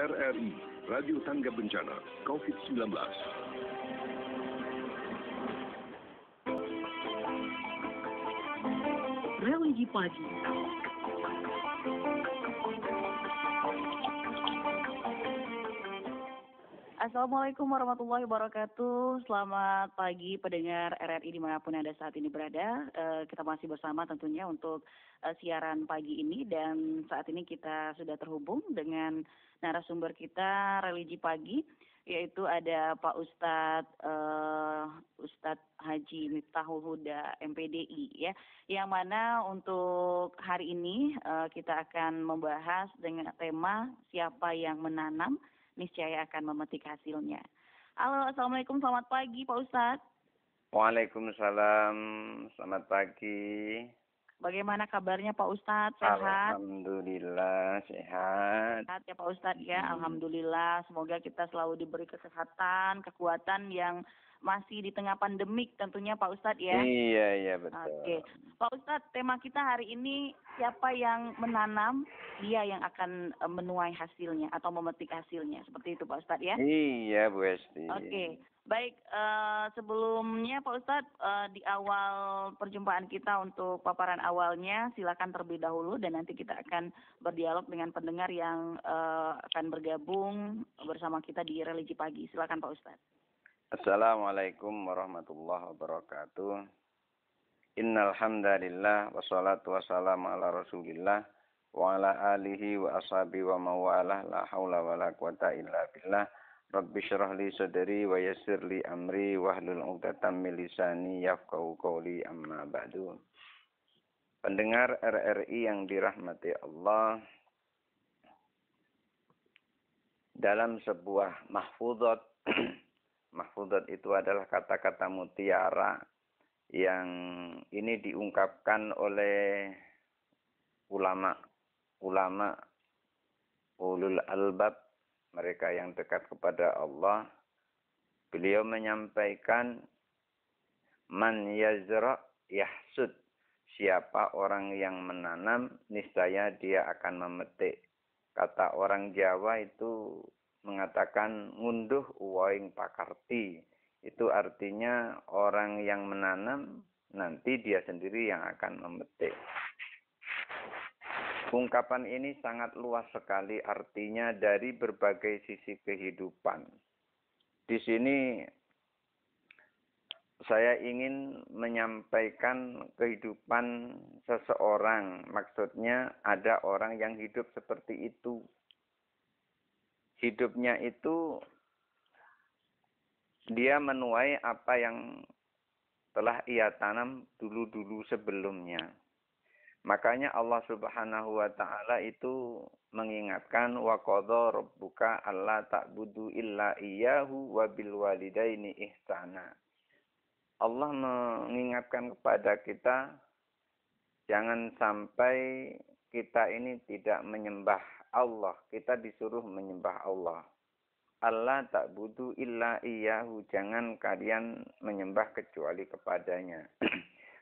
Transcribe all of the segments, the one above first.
RRI, Radio Tangga Bencana COVID-19. Religi Pagi. Assalamualaikum warahmatullahi wabarakatuh. Selamat pagi pendengar RRI dimanapun Anda saat ini berada. Kita masih bersama tentunya untuk siaran pagi ini, dan saat ini kita sudah terhubung dengan narasumber kita Religi Pagi, yaitu ada Pak Ustadz Haji Miftahul Huda MPDI, ya, yang mana untuk hari ini kita akan membahas dengan tema siapa yang menanam niscaya akan memetik hasilnya. Halo, assalamualaikum, selamat pagi Pak Ustadz. Waalaikumsalam, selamat pagi. Bagaimana kabarnya Pak Ustadz? Sehat? Alhamdulillah sehat. Sehat ya Pak Ustadz ya, Alhamdulillah. Semoga kita selalu diberi kesehatan, kekuatan yang masih di tengah pandemik tentunya Pak Ustadz ya. Iya betul. Oke, Pak Ustadz, tema kita hari ini siapa yang menanam, dia yang akan menuai hasilnya atau memetik hasilnya, seperti itu Pak Ustadz ya. Iya Bu Esti. Oke, baik, sebelumnya Pak Ustadz, di awal perjumpaan kita untuk paparan awalnya silakan terlebih dahulu, dan nanti kita akan berdialog dengan pendengar yang akan bergabung bersama kita di Religi Pagi. Silakan Pak Ustadz. Assalamualaikum warahmatullahi wabarakatuh. Innal hamdalillah wassalatu wassalamu ala Rasulillah wa ala alihi wa ashabihi wa mawalah, la haula wala quwata illa billah. Rabbi syrah li sadri wa yassir li amri wahlul 'uqdatam min lisani yafqahu qawli, amma ba'du. Pendengar RRI yang dirahmati Allah, dalam sebuah mahfudhat mahfudhat itu adalah kata-kata mutiara yang ini diungkapkan oleh ulama ulul albab, mereka yang dekat kepada Allah. Beliau menyampaikan, man yazra yahsud, siapa orang yang menanam niscaya dia akan memetik. Kata orang Jawa itu mengatakan ngunduh uwaing pakarti. Itu artinya orang yang menanam nanti dia sendiri yang akan memetik. Ungkapan ini sangat luas sekali artinya dari berbagai sisi kehidupan. Di sini saya ingin menyampaikan kehidupan seseorang. Maksudnya ada orang yang hidup seperti itu. Hidupnya itu dia menuai apa yang telah ia tanam dulu-dulu sebelumnya. Makanya Allah Subhanahu wa taala itu mengingatkan, wa qadha rabbuka alla ta'budu illa iyyahu wa bil walidaini ihsana. Allah mengingatkan kepada kita jangan sampai kita ini tidak menyembah Allah. Kita disuruh menyembah Allah. Allah ta'budu illa iyyahu, jangan kalian menyembah kecuali kepadanya.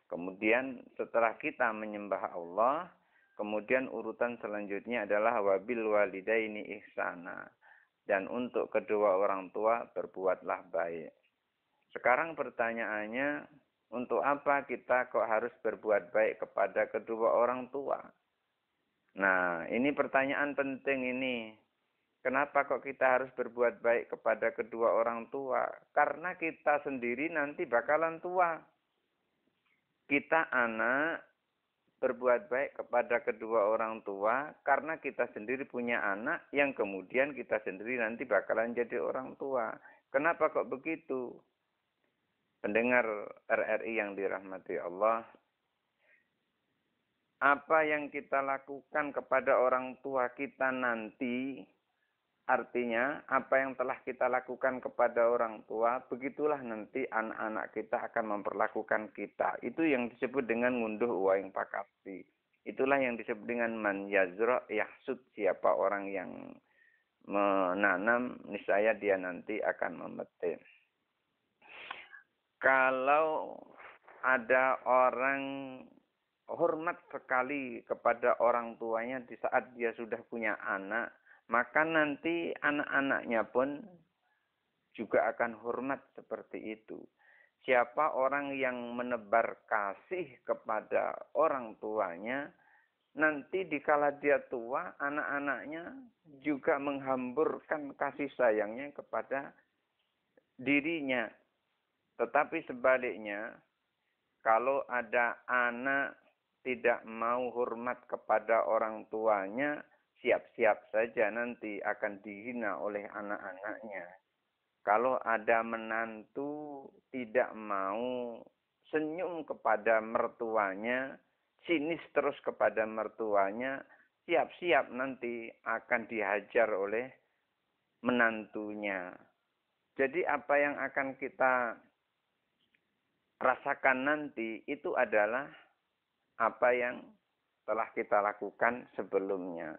Kemudian setelah kita menyembah Allah, kemudian urutan selanjutnya adalah wabil walidaini ihsana. Dan untuk kedua orang tua berbuatlah baik. Sekarang pertanyaannya, untuk apa kita kok harus berbuat baik kepada kedua orang tua? Nah, ini pertanyaan penting ini. Kenapa kok kita harus berbuat baik kepada kedua orang tua? Karena kita sendiri nanti bakalan tua. Kita anak berbuat baik kepada kedua orang tua karena kita sendiri punya anak yang kemudian kita sendiri nanti bakalan jadi orang tua. Kenapa kok begitu? Pendengar RRI yang dirahmati Allah, apa yang kita lakukan kepada orang tua kita nanti, artinya apa yang telah kita lakukan kepada orang tua, begitulah nanti anak-anak kita akan memperlakukan kita. Itu yang disebut dengan ngunduh uwaing pakarti. Itulah yang disebut dengan man yazra yahsud, siapa orang yang menanam niscaya dia nanti akan memetik. Kalau ada orang hormat sekali kepada orang tuanya di saat dia sudah punya anak, maka nanti anak-anaknya pun juga akan hormat seperti itu. Siapa orang yang menebar kasih kepada orang tuanya, nanti dikala dia tua, anak-anaknya juga menghamburkan kasih sayangnya kepada dirinya. Tetapi sebaliknya, kalau ada anak tidak mau hormat kepada orang tuanya, siap-siap saja nanti akan dihina oleh anak-anaknya. Kalau ada menantu tidak mau senyum kepada mertuanya, sinis terus kepada mertuanya, siap-siap nanti akan dihajar oleh menantunya. Jadi apa yang akan kita rasakan nanti itu adalah apa yang telah kita lakukan sebelumnya.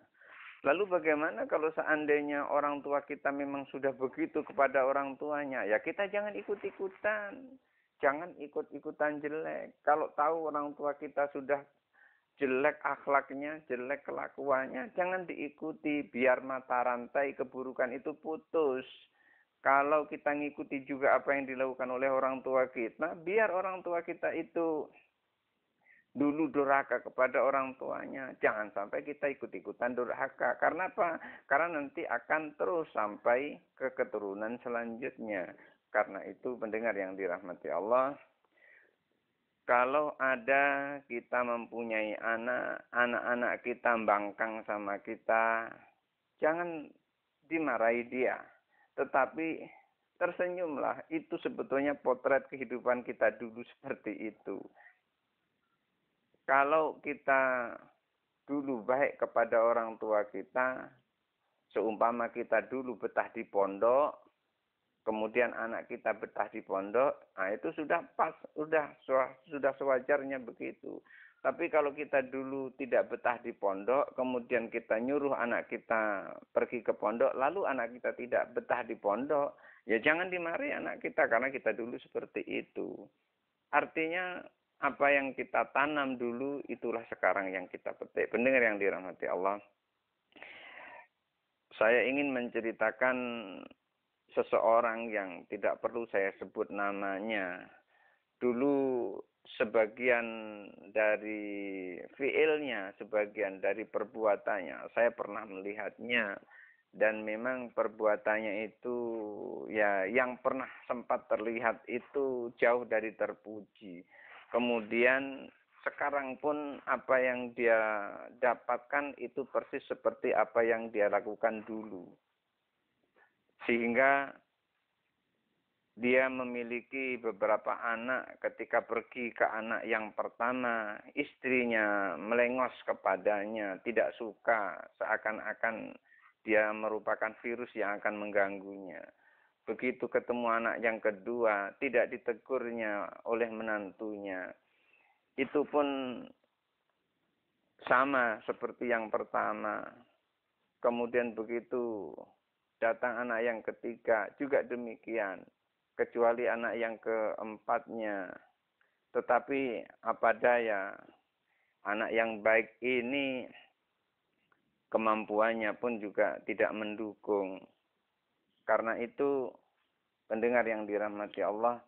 Lalu bagaimana kalau seandainya orang tua kita memang sudah begitu kepada orang tuanya? Ya kita jangan ikut-ikutan. Jangan ikut-ikutan jelek. Kalau tahu orang tua kita sudah jelek akhlaknya, jelek kelakuannya, jangan diikuti. Biar mata rantai keburukan itu putus. Kalau kita ngikuti juga apa yang dilakukan oleh orang tua kita, biar orang tua kita itu dulu durhaka kepada orang tuanya. Jangan sampai kita ikut-ikutan durhaka. Karena apa? Karena nanti akan terus sampai ke keturunan selanjutnya. Karena itu pendengar yang dirahmati Allah, kalau ada kita mempunyai anak-anak kita bangkang sama kita, jangan dimarahi dia. Tetapi tersenyumlah. Itu sebetulnya potret kehidupan kita dulu seperti itu. Kalau kita dulu baik kepada orang tua kita, seumpama kita dulu betah di pondok, kemudian anak kita betah di pondok, nah itu sudah pas, sudah sewajarnya begitu. Tapi kalau kita dulu tidak betah di pondok, kemudian kita nyuruh anak kita pergi ke pondok, lalu anak kita tidak betah di pondok, ya jangan dimarahi anak kita karena kita dulu seperti itu. Artinya apa yang kita tanam dulu, itulah sekarang yang kita petik. Pendengar yang dirahmati Allah, saya ingin menceritakan seseorang yang tidak perlu saya sebut namanya. Dulu sebagian dari fiilnya, sebagian dari perbuatannya, saya pernah melihatnya. Dan memang perbuatannya itu, ya yang pernah sempat terlihat itu jauh dari terpuji. Kemudian sekarang pun apa yang dia dapatkan itu persis seperti apa yang dia lakukan dulu. Sehingga dia memiliki beberapa anak. Ketika pergi ke anak yang pertama, istrinya melengos kepadanya, tidak suka, seakan-akan dia merupakan virus yang akan mengganggunya. Begitu ketemu anak yang kedua, tidak ditegurnya oleh menantunya. Itu pun sama seperti yang pertama. Kemudian begitu datang anak yang ketiga, juga demikian. Kecuali anak yang keempatnya. Tetapi apa daya, anak yang baik ini kemampuannya pun juga tidak mendukung. Karena itu, pendengar yang dirahmati Allah,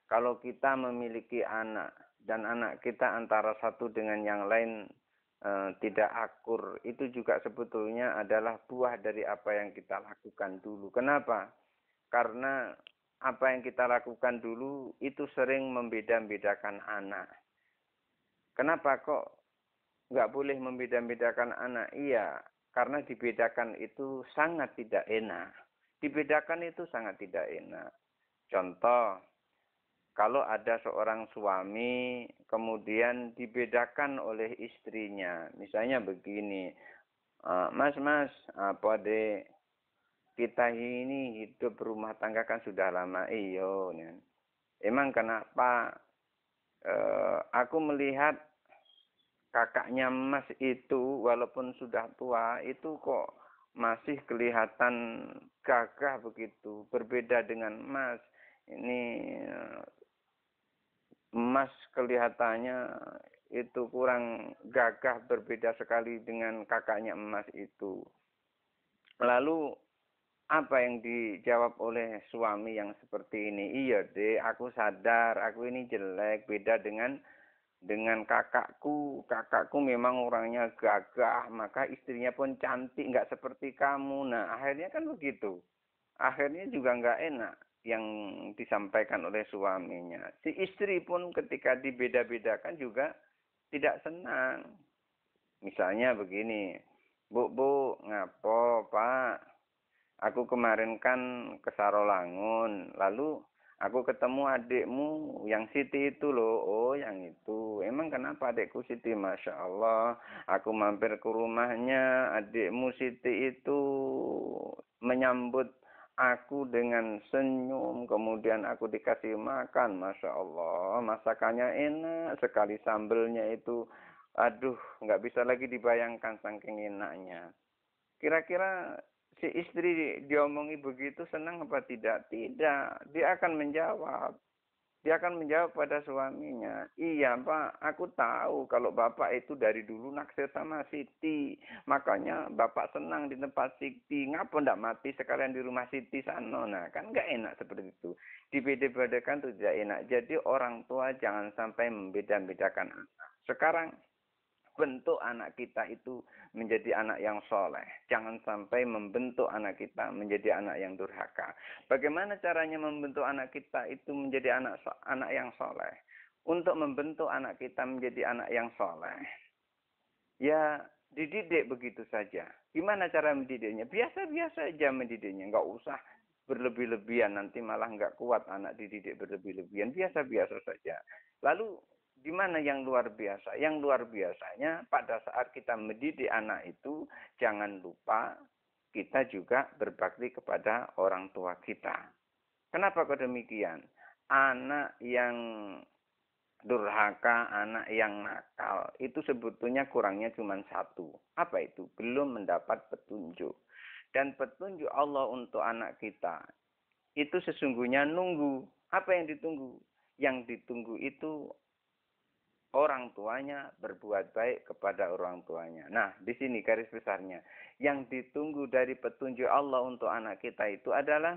kalau kita memiliki anak, dan anak kita antara satu dengan yang lain tidak akur, itu juga sebetulnya adalah buah dari apa yang kita lakukan dulu. Kenapa? Karena apa yang kita lakukan dulu itu sering membeda-bedakan anak. Kenapa kok nggak boleh membeda-bedakan anak? Iya, karena dibedakan itu sangat tidak enak. Dibedakan itu sangat tidak enak. Contoh, kalau ada seorang suami kemudian dibedakan oleh istrinya. Misalnya begini, Mas, apa dek, kita ini hidup berumah tangga kan sudah lama. Iyo, emang kenapa aku melihat kakaknya Mas itu walaupun sudah tua itu kok masih kelihatan gagah begitu, berbeda dengan Mas. Ini Mas kelihatannya itu kurang gagah, berbeda sekali dengan kakaknya Mas itu. Lalu apa yang dijawab oleh suami yang seperti ini? Iya deh, aku sadar aku ini jelek, beda dengan kakakku. Kakakku memang orangnya gagah, maka istrinya pun cantik, nggak seperti kamu. Nah, akhirnya kan begitu. Akhirnya juga nggak enak yang disampaikan oleh suaminya. Si istri pun ketika dibeda-bedakan juga tidak senang. Misalnya begini, Bu, ngapo, Pak? Aku kemarin kan ke Sarolangun, lalu aku ketemu adikmu yang Siti itu loh. Oh, yang itu. Emang kenapa adikku Siti? Masya Allah, aku mampir ke rumahnya, adikmu Siti itu menyambut aku dengan senyum, kemudian aku dikasih makan. Masya Allah, masakannya enak sekali, sambelnya itu. Aduh, nggak bisa lagi dibayangkan saking enaknya. Kira-kira si istri diomongi begitu senang apa tidak? Tidak. Dia akan menjawab. Dia akan menjawab pada suaminya. Iya Pak, aku tahu kalau Bapak itu dari dulu naksir sama Siti. Makanya Bapak senang di tempat Siti. Ngapa ndak mati sekalian di rumah Siti sana? Nah, kan nggak enak seperti itu. Dibeda-bedakan itu tidak enak. Jadi orang tua jangan sampai membeda-bedakan anak. Sekarang bentuk anak kita itu menjadi anak yang soleh. Jangan sampai membentuk anak kita menjadi anak yang durhaka. Bagaimana caranya membentuk anak kita itu menjadi anak yang soleh? Untuk membentuk anak kita menjadi anak yang soleh, ya dididik begitu saja. Gimana cara mendidiknya? Biasa-biasa aja mendidiknya. Nggak usah berlebih-lebihan. Nanti malah nggak kuat anak dididik berlebih-lebihan. Biasa-biasa saja. Lalu gimana yang luar biasa? Yang luar biasanya pada saat kita mendidik anak itu, jangan lupa kita juga berbakti kepada orang tua kita. Kenapa kok demikian? Anak yang durhaka, anak yang nakal, itu sebetulnya kurangnya cuma satu. Apa itu? Belum mendapat petunjuk. Dan petunjuk Allah untuk anak kita, itu sesungguhnya nunggu. Apa yang ditunggu? Yang ditunggu itu orang tuanya berbuat baik kepada orang tuanya. Nah, di sini garis besarnya. Yang ditunggu dari petunjuk Allah untuk anak kita itu adalah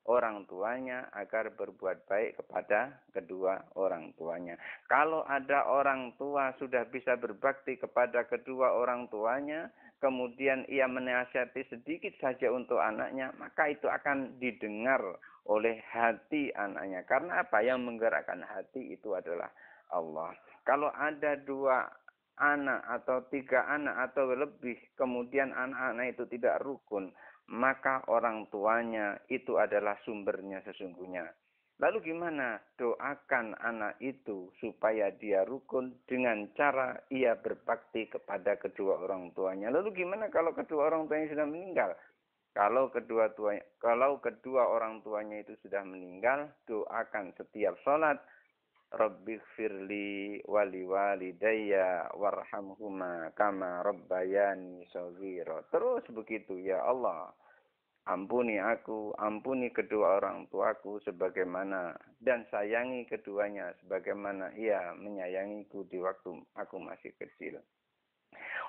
orang tuanya agar berbuat baik kepada kedua orang tuanya. Kalau ada orang tua sudah bisa berbakti kepada kedua orang tuanya, kemudian ia menasihati sedikit saja untuk anaknya, maka itu akan didengar oleh hati anaknya. Karena apa? Yang menggerakkan hati itu adalah Allah. Kalau ada 2 anak atau 3 anak atau lebih, kemudian anak-anak itu tidak rukun, maka orang tuanya itu adalah sumbernya sesungguhnya. Lalu gimana? Doakan anak itu supaya dia rukun dengan cara ia berbakti kepada kedua orang tuanya. Lalu gimana kalau kedua orang tuanya sudah meninggal? Kalau kedua orang tuanya itu sudah meninggal, doakan setiap sholat, Rabbighfirli wali walidayya warhamhuma kama rabbayani shaghira. Terus begitu, ya Allah, ampuni aku, ampuni kedua orang tuaku sebagaimana, dan sayangi keduanya sebagaimana ia menyayangiku di waktu aku masih kecil.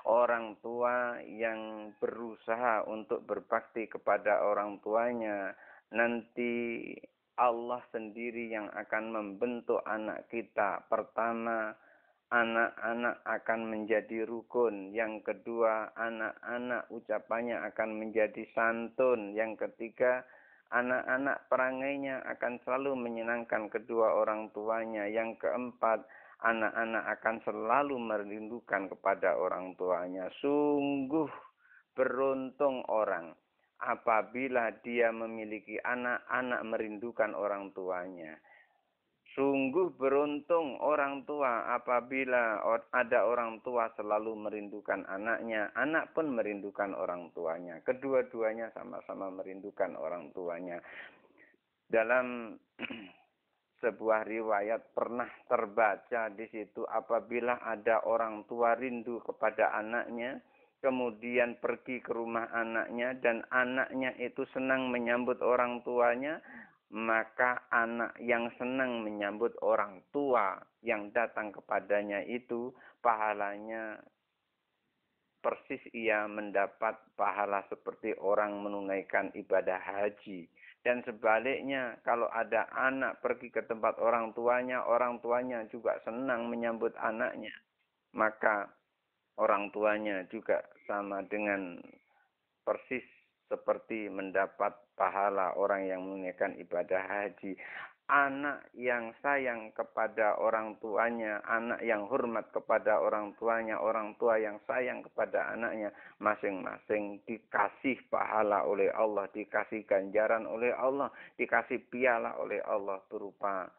Orang tua yang berusaha untuk berbakti kepada orang tuanya, nanti Allah sendiri yang akan membentuk anak kita. Pertama, anak-anak akan menjadi rukun. Yang kedua, anak-anak ucapannya akan menjadi santun. Yang ketiga, anak-anak perangainya akan selalu menyenangkan kedua orang tuanya. Yang keempat, anak-anak akan selalu merindukan kepada orang tuanya. Sungguh beruntung orang apabila dia memiliki anak-anak merindukan orang tuanya. Sungguh beruntung orang tua apabila ada orang tua selalu merindukan anaknya. Anak pun merindukan orang tuanya. Kedua-duanya sama-sama merindukan orang tuanya. Dalam sebuah riwayat pernah terbaca di situ, apabila ada orang tua rindu kepada anaknya, kemudian pergi ke rumah anaknya dan anaknya itu senang menyambut orang tuanya, maka anak yang senang menyambut orang tua yang datang kepadanya itu pahalanya persis ia mendapat pahala seperti orang menunaikan ibadah haji. Dan sebaliknya, kalau ada anak pergi ke tempat orang tuanya juga senang menyambut anaknya. Maka orang tuanya juga sama dengan persis seperti mendapat pahala orang yang menunaikan ibadah haji. Anak yang sayang kepada orang tuanya, anak yang hormat kepada orang tuanya, orang tua yang sayang kepada anaknya, masing-masing dikasih pahala oleh Allah, dikasih ganjaran oleh Allah, dikasih piala oleh Allah berupa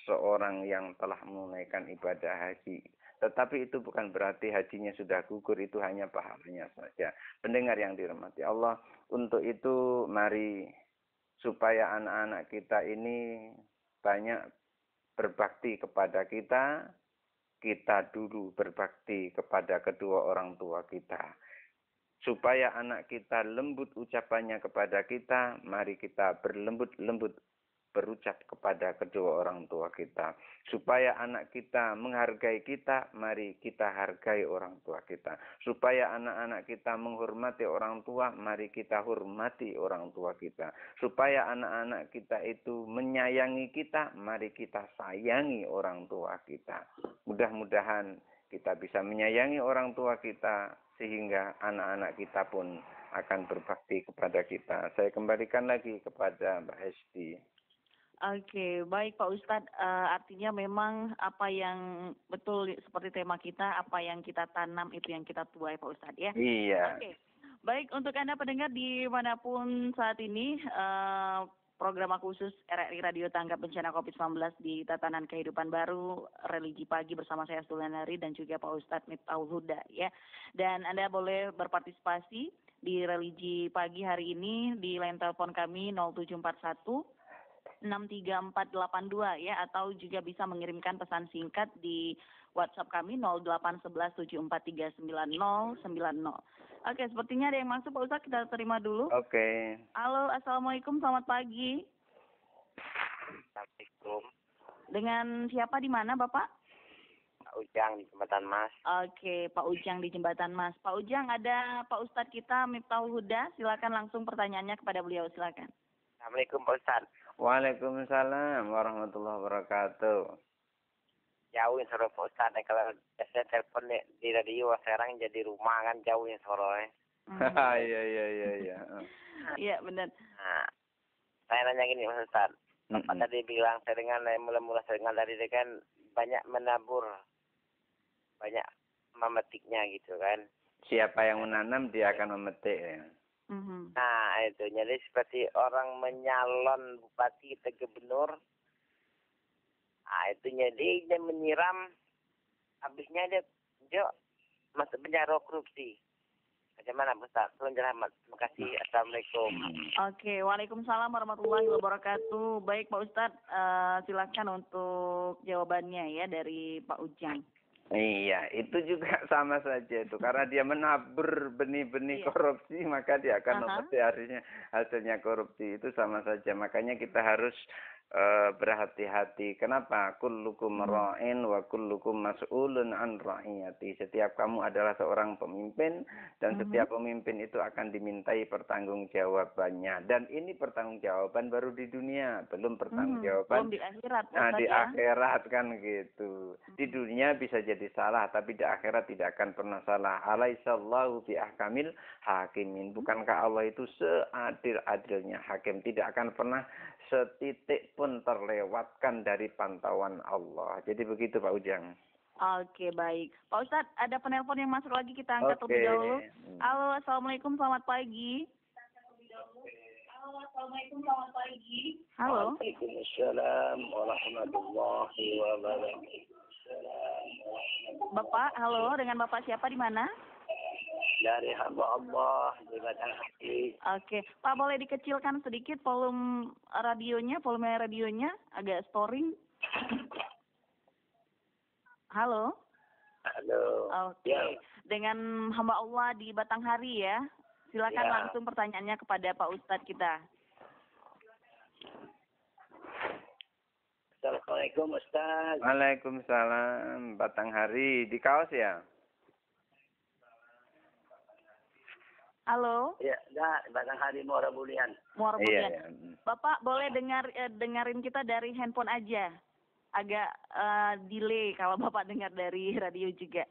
seorang yang telah menunaikan ibadah haji. Tetapi itu bukan berarti hajinya sudah gugur, itu hanya pahalanya saja. Pendengar yang dirahmati Allah, untuk itu mari supaya anak-anak kita ini banyak berbakti kepada kita, kita dulu berbakti kepada kedua orang tua kita. Supaya anak kita lembut ucapannya kepada kita, mari kita berlembut-lembut berucap kepada kedua orang tua kita. Supaya anak kita menghargai kita, mari kita hargai orang tua kita. Supaya anak-anak kita menghormati orang tua, mari kita hormati orang tua kita. Supaya anak-anak kita itu menyayangi kita, mari kita sayangi orang tua kita. Mudah-mudahan kita bisa menyayangi orang tua kita, sehingga anak-anak kita pun akan berbakti kepada kita. Saya kembalikan lagi kepada Mbak Hesti. Oke, baik Pak Ustadz. Artinya memang apa yang betul seperti tema kita, apa yang kita tanam itu yang kita tuai Pak Ustadz ya. Iya. Oke, baik untuk Anda pendengar dimanapun saat ini, program khusus RRI Radio Tanggap Bencana COVID-19 di Tatanan Kehidupan Baru, Religi Pagi bersama saya Sulanari dan juga Pak Ustadz Miftahul Huda ya. Dan Anda boleh berpartisipasi di Religi Pagi hari ini di line telepon kami 0741 63482 ya, atau juga bisa mengirimkan pesan singkat di WhatsApp kami 081174399090. Oke, sepertinya ada yang masuk Pak Ustadz, kita terima dulu. Oke. Halo, Assalamualaikum, selamat pagi. Assalamualaikum. Dengan siapa di mana Bapak? Pak Ujang di Jembatan Mas. Oke, Pak Ujang di Jembatan Mas. Pak Ujang, ada Pak Ustadz kita Miftahul Huda, silakan langsung pertanyaannya kepada beliau, silakan. Assalamualaikum Pak Ustaz. Waalaikumsalam warahmatullahi wabarakatuh. Jauhin suara Pak Ustaz. Kalau saya telepon di radio sekarang jadi rumah kan jauhin suaranya. Iya. Iya, benar. Nah, saya nanya gini Mas Ustaz. Bapak tadi bilang saya dengar mula-mula saya dengar dari dia kan banyak menabur, banyak memetiknya gitu kan. Siapa yang menanam dia akan memetik ya. Nah itu jadi seperti orang menyalon bupati atau gubernur. Nah itu jadi dia menyiram, habisnya dia masuk penjara korupsi. Bagaimana Ustaz? Tolong jelaskan. Terima kasih. Assalamualaikum. Oke, waalaikumsalam warahmatullahi wabarakatuh. Baik Pak Ustadz, silakan untuk jawabannya ya dari Pak Ujang. Iya, itu juga sama saja itu. Karena dia menabur benih-benih korupsi, maka dia akan memetik hasilnya korupsi. Itu sama saja. Makanya kita harus berhati-hati. Kenapa? Kullukum ra'in wa kullukum mas'ulun an ra'iyati. Setiap kamu adalah seorang pemimpin dan setiap pemimpin itu akan dimintai pertanggungjawabannya. Dan ini pertanggungjawaban baru di dunia, belum pertanggungjawaban belum di akhirat. Nah, di akhirat kan gitu. Di dunia bisa jadi salah, tapi di akhirat tidak akan pernah salah. Alaihissallahu bi ahkamil hakimin. Bukankah Allah itu seadil-adilnya hakim? Tidak akan pernah setitik pun terlewatkan dari pantauan Allah. Jadi begitu Pak Ujang. Oke, baik. Pak Ustadz, ada penelpon yang masuk lagi, kita angkat lebih dahulu. Halo, Assalamualaikum, selamat pagi. Halo. Waalaikumsalam warahmatullahi wabarakatuh. Bapak, halo, dengan Bapak siapa di mana? Dari hamba Allah di Badan Hati. Oke, Pak boleh dikecilkan sedikit volume radionya agak storing. Halo. Halo. Oke, dengan hamba Allah di Batanghari ya. Silakan langsung pertanyaannya kepada Pak Ustadz kita. Assalamualaikum Ustaz. Waalaikumsalam. Batanghari di Kaos ya? Halo, Ya, Batang Hari Muara Bulian. Muara Iya, Budian. iya. Bapak boleh dengerin kita dari handphone aja. Agak delay kalau Bapak dengar dari radio juga.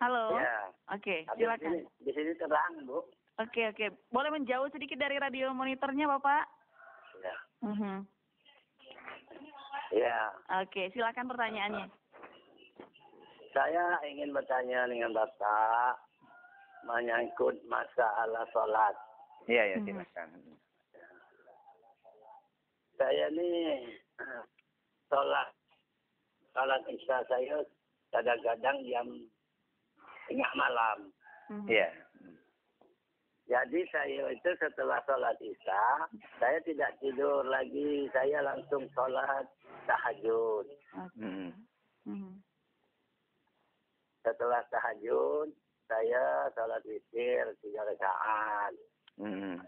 Halo. Ya. Oke, Tapi silakan. Di sini terang, Bu. Oke. Boleh menjauh sedikit dari radio monitornya, Bapak? Ya. Mhm. Ya. Oke, silakan pertanyaannya. Saya ingin bertanya dengan Bapak menyangkut masalah sholat. Iya, ya, silakan. Saya ini sholat isya saya kadang-kadang jam 3 malam. Mhm. Iya. Jadi saya itu setelah sholat isya, saya tidak tidur lagi, saya langsung sholat tahajud. Oke. Mm. Mhm. Setelah tahajud, saya sholat witir 3 rakaat. Mm.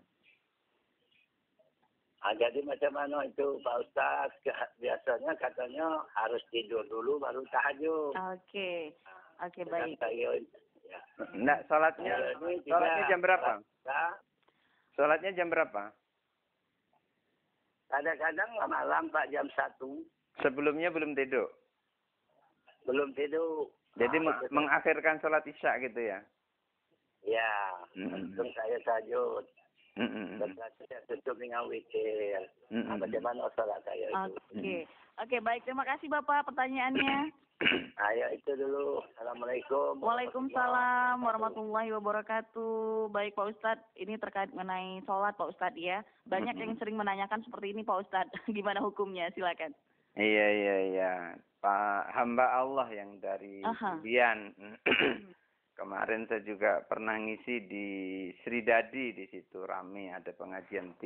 Jadi macam mana itu Pak Ustaz? Biasanya katanya harus tidur dulu baru tahajud. Oke, Sedang baik. saya, ya. Enggak, sholatnya jam berapa? Sholatnya jam berapa? Kadang-kadang malam Pak jam 1 Sebelumnya belum tidur. belum tidur. Jadi mengakhirkan sholat isya gitu ya? Ya, Mm-mm. langsung saya tahajud. Mm-mm. Setelah saya tutup dengan witir. Mm-mm. Bagaimana sholat saya itu? Oke, baik. Terima kasih Bapak pertanyaannya. Ayo itu dulu. Assalamualaikum. Waalaikumsalam warahmatullahi wabarakatuh. Baik Pak Ustadz, ini terkait mengenai sholat Pak Ustadz ya. Banyak yang sering menanyakan seperti ini Pak Ustadz. Gimana hukumnya? Silakan. Iya. Pak hamba Allah yang dari Budian. Kemarin saya juga pernah ngisi di Sridadi, di situ rame, ada pengajian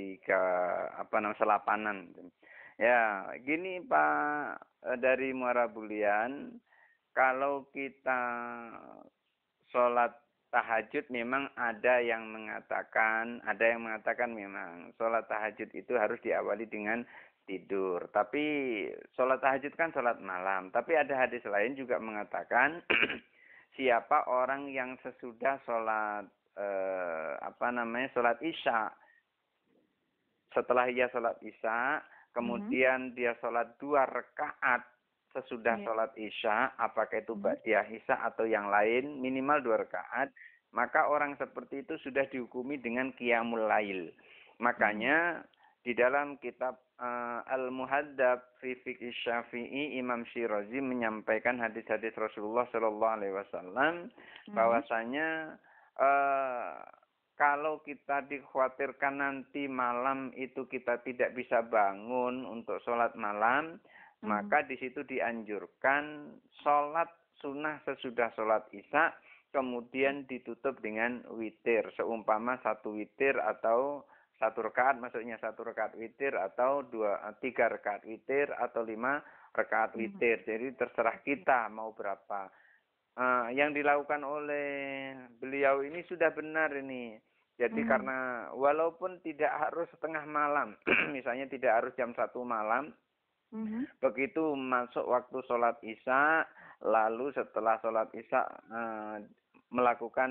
selapanan. Ya, gini Pak, dari Muara Bulian, kalau kita sholat tahajud memang ada yang mengatakan memang sholat tahajud itu harus diawali dengan tidur. Tapi sholat tahajud kan sholat malam. Tapi ada hadis lain juga mengatakan siapa orang yang sesudah sholat sholat isya, setelah ia sholat isya, kemudian dia sholat 2 rakaat sesudah sholat isya, apakah itu ba'diyah isya atau yang lain, minimal 2 rakaat, maka orang seperti itu sudah dihukumi dengan qiyamul lail. Makanya di dalam kitab Al-Muhaddab fi Fiqh Syafi'i, Imam Syirazi menyampaikan hadis-hadis Rasulullah Shallallahu Alaihi Wasallam bahwasanya kalau kita dikhawatirkan nanti malam itu kita tidak bisa bangun untuk sholat malam, maka di situ dianjurkan sholat sunnah sesudah sholat isya, kemudian ditutup dengan witir, seumpama 1 witir atau 1 rakaat, maksudnya 1 rakaat witir atau 3 rakaat witir atau 5 rakaat witir. Jadi terserah kita mau berapa. Yang dilakukan oleh beliau ini sudah benar ini. Jadi karena walaupun tidak harus setengah malam, misalnya tidak harus jam 1 malam, begitu masuk waktu sholat isya, lalu setelah sholat isya melakukan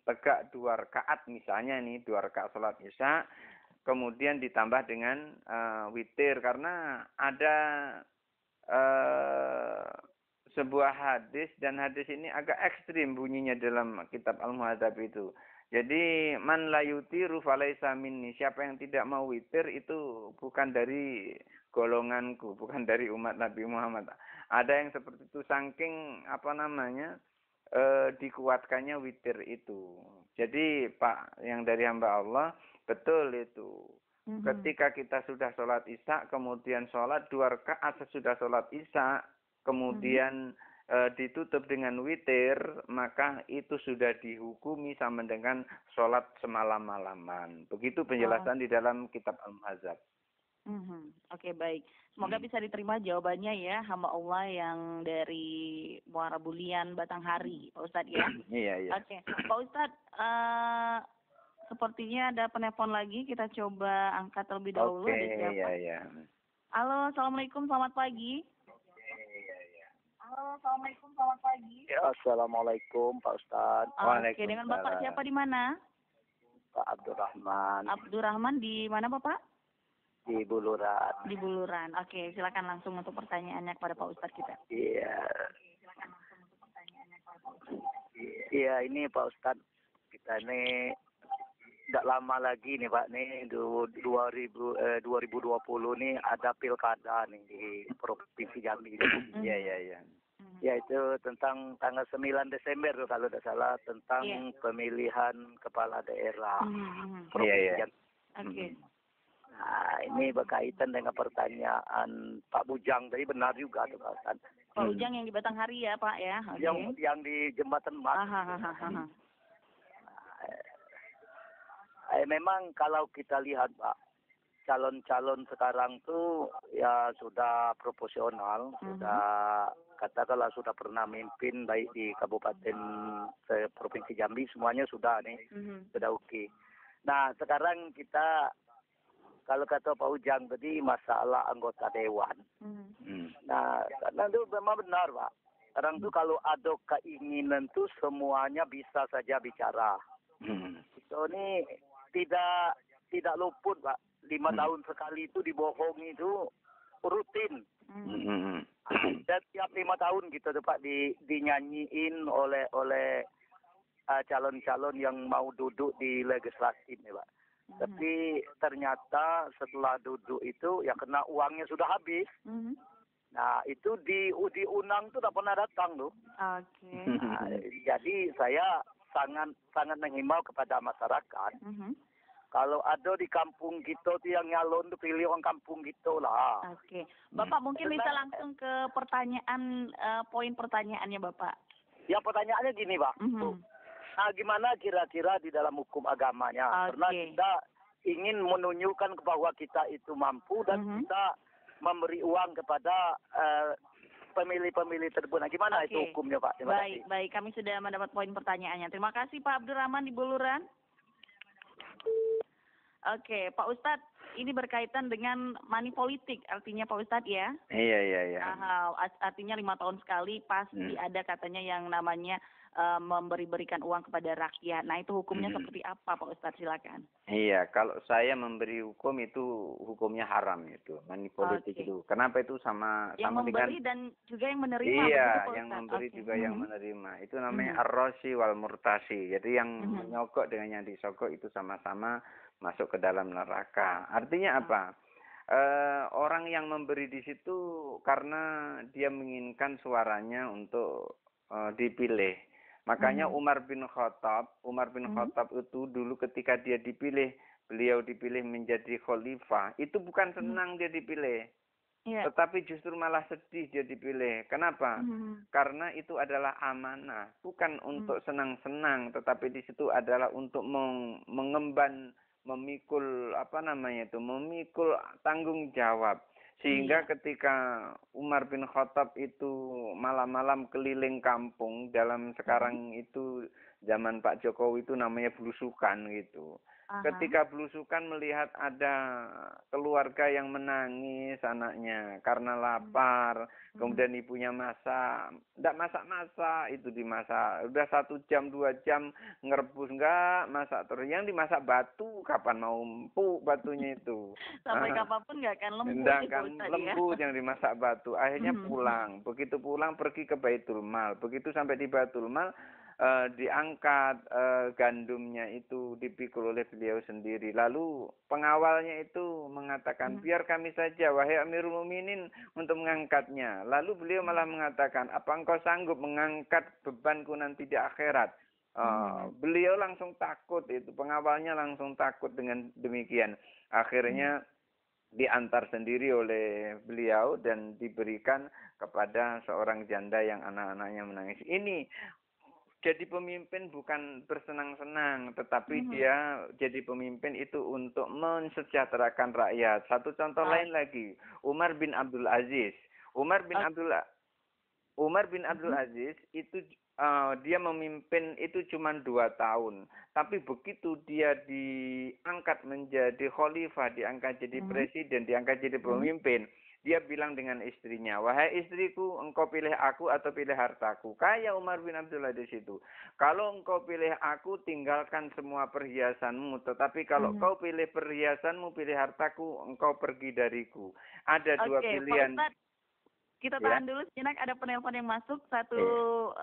tegak 2 rakaat misalnya nih 2 rakaat sholat isya, kemudian ditambah dengan witir, karena ada sebuah hadis, dan hadis ini agak ekstrim bunyinya dalam kitab Al-Muhadzab itu. Jadi man la yutiru falaisa minni, siapa yang tidak mau witir itu bukan dari golonganku, bukan dari umat Nabi Muhammad. Ada yang seperti itu, saking dikuatkannya witir itu. Jadi Pak yang dari hamba Allah, betul itu. Ketika kita sudah sholat isya, kemudian sholat 2 rakaat sesudah sholat isya, kemudian ditutup dengan witir, maka itu sudah dihukumi sama dengan sholat semalam-malaman. Begitu penjelasan di dalam kitab Al-Muhadzab. Oke, baik. Semoga bisa diterima jawabannya ya, hamba Allah yang dari Muara Bulian, Batanghari, Pak Ustadz ya. Iya. Oke, Pak Ustadz, sepertinya ada penelpon lagi, kita coba angkat terlebih dahulu. Oke, iya. Halo, Assalamualaikum, selamat pagi. Halo, Assalamualaikum, selamat pagi. Ya, Assalamualaikum Pak Ustadz, Oke, dengan Bapak siapa di mana? Pak Abdurrahman Abdurrahman di mana Bapak? di Buluran. Di Buluran. Oke, silakan langsung untuk pertanyaannya kepada Pak Ustadz kita. Iya. Iya, ini Pak Ustadz, kita ini tidak lama lagi nih Pak, nih 2020 nih ada pilkada nih di Provinsi Jambi. Iya, iya, iya. Ya, itu tentang tanggal 9 Desember tuh, kalau tidak salah, tentang pemilihan kepala daerah Provinsi Jambi. Oke. Nah, ini berkaitan dengan pertanyaan Pak Bujang tadi, benar juga tuh Pak Ustadz. Pak Ujang yang di Batanghari ya Pak ya? Oke. Yang di Jembatan Mas. Memang kalau kita lihat Pak, calon-calon sekarang tuh ya sudah proporsional, sudah katakanlah sudah pernah mimpin baik di Kabupaten Provinsi Jambi, semuanya sudah nih, sudah oke. Nah, sekarang kita kalau kata Pak Ujang tadi masalah anggota dewan. Nah, karena itu memang benar Pak. Sekarang tuh kalau ada keinginan tuh semuanya bisa saja bicara. So ini tidak luput Pak. 5 tahun sekali itu dibohongi itu rutin. Dan tiap 5 tahun gitu tuh Pak dinyanyiin oleh calon-calon yang mau duduk di legislatif nih Pak. Tapi ternyata setelah duduk itu ya kena uangnya sudah habis. Nah itu diundang tuh tak pernah datang tuh. Oke. Nah, jadi saya sangat menghimbau kepada masyarakat. Kalau ada di kampung kita tuh yang nyalon tuh pilih orang kampung gitu lah. Oke. Bapak mungkin bisa langsung ke pertanyaan, poin pertanyaannya Bapak. Ya pertanyaannya gini Pak. Nah, gimana kira-kira di dalam hukum agamanya? Karena kita ingin menunjukkan bahwa kita itu mampu dan kita memberi uang kepada pemilih-pemilih tersebut. Nah, gimana itu hukumnya Pak? Baik, kami sudah mendapat poin pertanyaannya. Terima kasih Pak Abdurrahman di Buluran. Oke, Pak Ustadz, ini berkaitan dengan money politik, artinya Pak Ustadz ya? Iya. Artinya 5 tahun sekali pasti ada katanya yang namanya berikan uang kepada rakyat. Nah itu hukumnya seperti apa Pak Ustadz, silakan. Iya, kalau saya memberi hukum itu hukumnya haram itu, money politik itu. Kenapa itu sama memberi dengan dan juga yang menerima? Iya, begitu, yang memberi juga yang menerima. Itu namanya ar-rosi wal murtasi. Jadi yang menyogok dengan yang disogok itu sama-sama masuk ke dalam neraka. Artinya apa? Orang yang memberi di situ karena dia menginginkan suaranya untuk dipilih. Makanya Umar bin Khattab itu dulu ketika dia dipilih, beliau dipilih menjadi khalifah, itu bukan senang dia dipilih. Tetapi justru malah sedih dia dipilih. Kenapa? Karena itu adalah amanah, bukan untuk senang-senang, tetapi di situ adalah untuk mengemban, memikul memikul tanggung jawab. Sehingga ketika Umar bin Khattab itu malam-malam keliling kampung, dalam sekarang itu zaman Pak Jokowi itu namanya belusukan gitu. Ketika belusukan melihat ada keluarga yang menangis anaknya karena lapar, kemudian ibunya tidak masak-masak, itu dimasak. Udah 1 jam, 2 jam ngerebus, enggak masak terus. Yang dimasak batu, kapan mau empuk batunya itu. Sampai kapanpun enggak akan lembut. Enggak akan lembut yang dimasak batu. Akhirnya pulang. Begitu pulang pergi ke Baitul Mal. Begitu sampai di Baitul Mal, diangkat gandumnya itu dipikul oleh beliau sendiri. Lalu pengawalnya itu mengatakan, biar kami saja wahai Amirul Mukminin untuk mengangkatnya. Lalu beliau malah mengatakan, apa engkau sanggup mengangkat bebanku nanti di akhirat? Beliau langsung takut, itu pengawalnya langsung takut dengan demikian. Akhirnya diantar sendiri oleh beliau dan diberikan kepada seorang janda yang anak-anaknya menangis. Ini jadi pemimpin bukan bersenang-senang, tetapi dia jadi pemimpin itu untuk mensejahterakan rakyat. Satu contoh lain lagi, Umar bin Abdul Aziz. Umar bin Abdul Aziz itu dia memimpin itu cuma 2 tahun. Tapi begitu dia diangkat menjadi khalifah, diangkat jadi presiden, diangkat jadi pemimpin, dia bilang dengan istrinya, wahai istriku, engkau pilih aku atau pilih hartaku. Kayak Umar bin Abdul Aziz itu. Kalau engkau pilih aku, tinggalkan semua perhiasanmu. Tetapi kalau kau pilih perhiasanmu, pilih hartaku, engkau pergi dariku. Ada dua Oke, Pak pilihan. Ustadz, kita Ya. tahan dulu sejenak. Ada penelpon yang masuk. Satu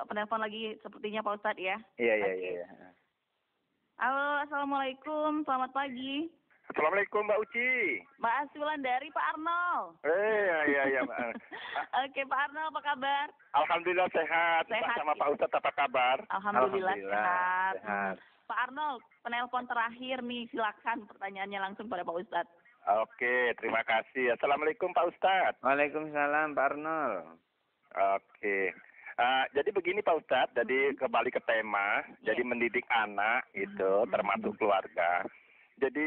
penelpon lagi sepertinya Pak Ustadz ya. Iya, iya, Oke. iya. Halo, Assalamualaikum. Selamat pagi. Assalamualaikum Mbak Uci. Mbak Asulan dari Pak Arnold. Iya Mbak. Oke, Pak Arnold, apa kabar? Alhamdulillah sehat. Sehat. Mbak sama Pak Ustadz apa kabar? Alhamdulillah sehat. sehat. Pak Arnold, penelpon terakhir nih. Silakan pertanyaannya langsung pada Pak Ustadz. Oke, terima kasih. Assalamualaikum Pak Ustadz. Waalaikumsalam, Pak Arnold. Oke. Jadi begini Pak Ustadz, jadi kembali ke tema, jadi mendidik anak itu termasuk keluarga. Jadi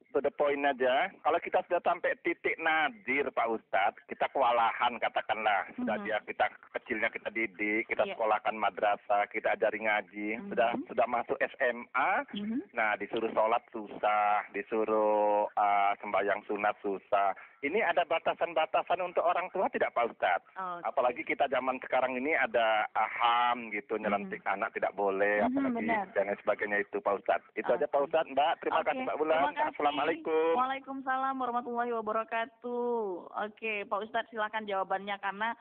to the point aja, kalau kita sudah sampai titik nadir Pak Ustadz, kita kewalahan katakanlah, sudah kita kecilnya kita didik, kita sekolahkan madrasah, kita ajari ngaji, sudah masuk SMA, nah disuruh sholat susah, disuruh sembahyang sunat susah. Ini ada batasan-batasan untuk orang tua tidak Pak Ustadz? Apalagi kita zaman sekarang ini ada aham gitu, nyelentik anak tidak boleh, apalagi dan lain sebagainya itu Pak Ustadz. Itu aja Pak Ustadz, Mbak. Terima kasih Mbak Bulan. Assalamualaikum. Waalaikumsalam warahmatullahi wabarakatuh. Oke, Pak Ustadz silakan jawabannya karena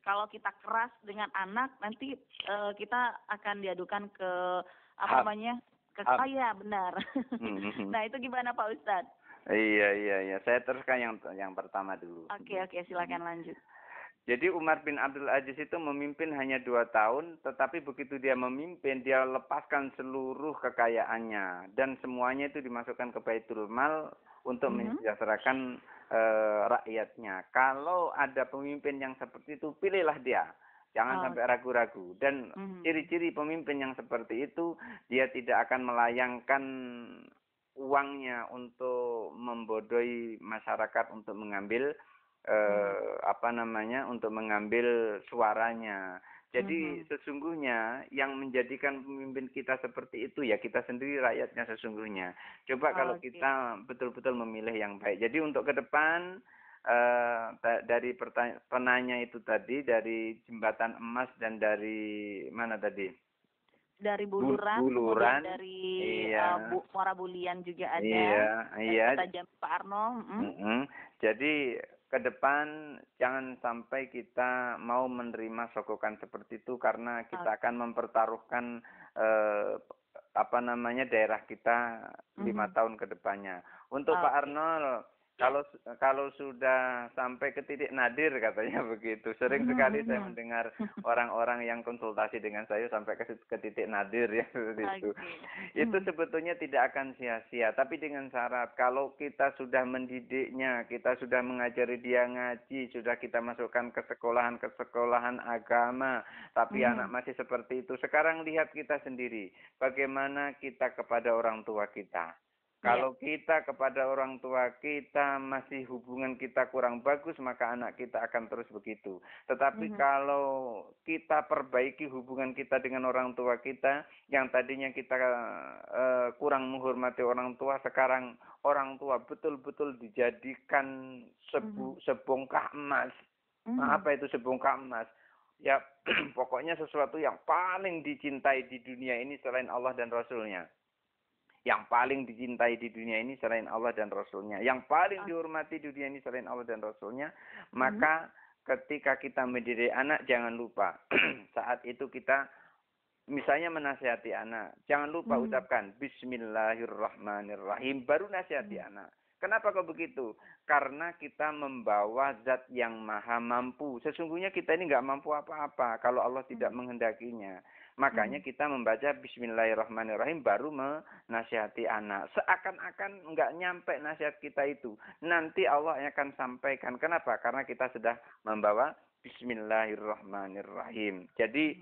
kalau kita keras dengan anak nanti kita akan diadukan ke saya benar. Nah, itu gimana Pak Ustadz? Iya. Saya teruskan yang pertama dulu. Oke, silakan lanjut. Jadi Umar bin Abdul Aziz itu memimpin hanya 2 tahun, tetapi begitu dia memimpin, dia lepaskan seluruh kekayaannya dan semuanya itu dimasukkan ke Baitul Mal untuk mensejahterakan rakyatnya. Kalau ada pemimpin yang seperti itu, pilihlah dia. Jangan sampai ragu-ragu. Dan ciri-ciri pemimpin yang seperti itu, dia tidak akan melayangkan uangnya untuk membodohi masyarakat untuk mengambil untuk mengambil suaranya. Jadi sesungguhnya yang menjadikan pemimpin kita seperti itu ya kita sendiri rakyatnya sesungguhnya. Coba kalau kita betul-betul memilih yang baik. Jadi untuk ke depan dari penanya itu tadi dari Jembatan Emas dan dari mana tadi? Dari Buluran, dari Muara Bulian juga ada. Iya. Kata Jam Pak Arnold. Jadi ke depan jangan sampai kita mau menerima sogokan seperti itu karena kita akan mempertaruhkan daerah kita 5 tahun ke depannya. Untuk Pak Arnold, kalau sudah sampai ke titik nadir katanya begitu. Sering sekali saya mendengar orang-orang yang konsultasi dengan saya sampai ke titik nadir ya seperti itu. Itu sebetulnya tidak akan sia-sia, tapi dengan syarat kalau kita sudah mendidiknya, kita sudah mengajari dia ngaji, sudah kita masukkan ke sekolahan agama, tapi anak masih seperti itu. Sekarang lihat kita sendiri, bagaimana kita kepada orang tua kita. Kalau kita kepada orang tua kita masih hubungan kita kurang bagus, maka anak kita akan terus begitu. Tetapi kalau kita perbaiki hubungan kita dengan orang tua kita, yang tadinya kita kurang menghormati orang tua, sekarang orang tua betul-betul dijadikan sebongkah emas. Apa itu sebongkah emas? Ya pokoknya sesuatu yang paling dicintai di dunia ini selain Allah dan Rasulnya. Yang paling dicintai di dunia ini selain Allah dan Rasulnya. Yang paling dihormati di dunia ini selain Allah dan Rasulnya. Maka ketika kita mendidik anak, jangan lupa. Saat itu kita misalnya menasihati anak. Jangan lupa ucapkan Bismillahirrahmanirrahim. Baru nasihati anak. Kenapa kok begitu? Karena kita membawa zat yang maha mampu. Sesungguhnya kita ini nggak mampu apa-apa kalau Allah tidak menghendakinya. Makanya kita membaca Bismillahirrahmanirrahim baru menasihati anak. Seakan-akan nggak nyampe nasihat kita itu. Nanti Allah akan sampaikan. Kenapa? Karena kita sudah membawa Bismillahirrahmanirrahim. Jadi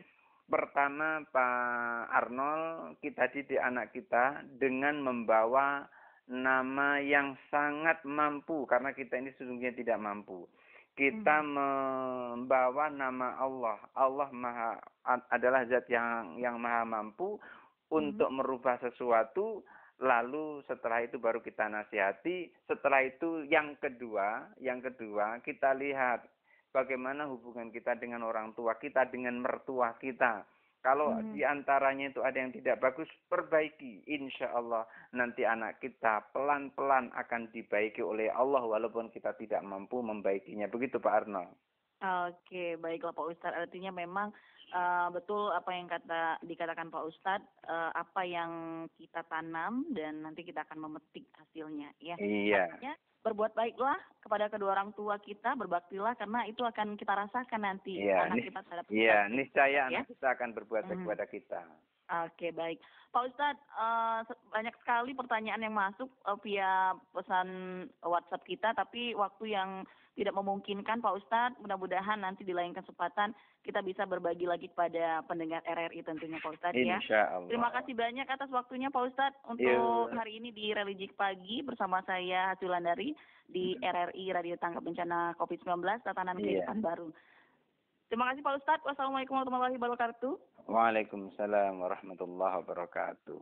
pertama Pak Arnold, kita didik anak kita dengan membawa nama yang sangat mampu. Karena kita ini sesungguhnya tidak mampu. Kita membawa nama Allah. Allah adalah zat yang maha mampu untuk merubah sesuatu Lalu setelah itu baru kita nasihati. Setelah itu yang kedua kita lihat bagaimana hubungan kita dengan orang tua kita, dengan mertua kita. Kalau di antaranya itu ada yang tidak bagus, perbaiki. Insya Allah nanti anak kita pelan-pelan akan dibaiki oleh Allah walaupun kita tidak mampu membaikinya. Begitu Pak Arno. Oke, baiklah Pak Ustadz. Artinya memang betul apa yang dikatakan Pak Ustadz, apa yang kita tanam dan nanti kita akan memetik hasilnya, ya. Iya. Artinya berbuat baiklah kepada kedua orang tua kita, berbaktilah karena itu akan kita rasakan nanti anak kita terhadap kita. Iya, niscaya anak kita akan berbuat baik kepada kita. Oke, baik. Pak Ustadz, banyak sekali pertanyaan yang masuk via pesan WhatsApp kita, tapi waktu yang tidak memungkinkan Pak Ustadz. Mudah-mudahan nanti di lain kesempatan kita bisa berbagi lagi kepada pendengar RRI tentunya Pak Ustadz, ya. Insya Allah. Terima kasih banyak atas waktunya Pak Ustadz untuk hari ini di Religi Pagi bersama saya Hasulandari di RRI Radio Tanggap Bencana COVID-19 Tatanan Kehidupan Baru. Terima kasih Pak Ustadz. Wassalamualaikum warahmatullahi wabarakatuh. Waalaikumsalam warahmatullahi wabarakatuh.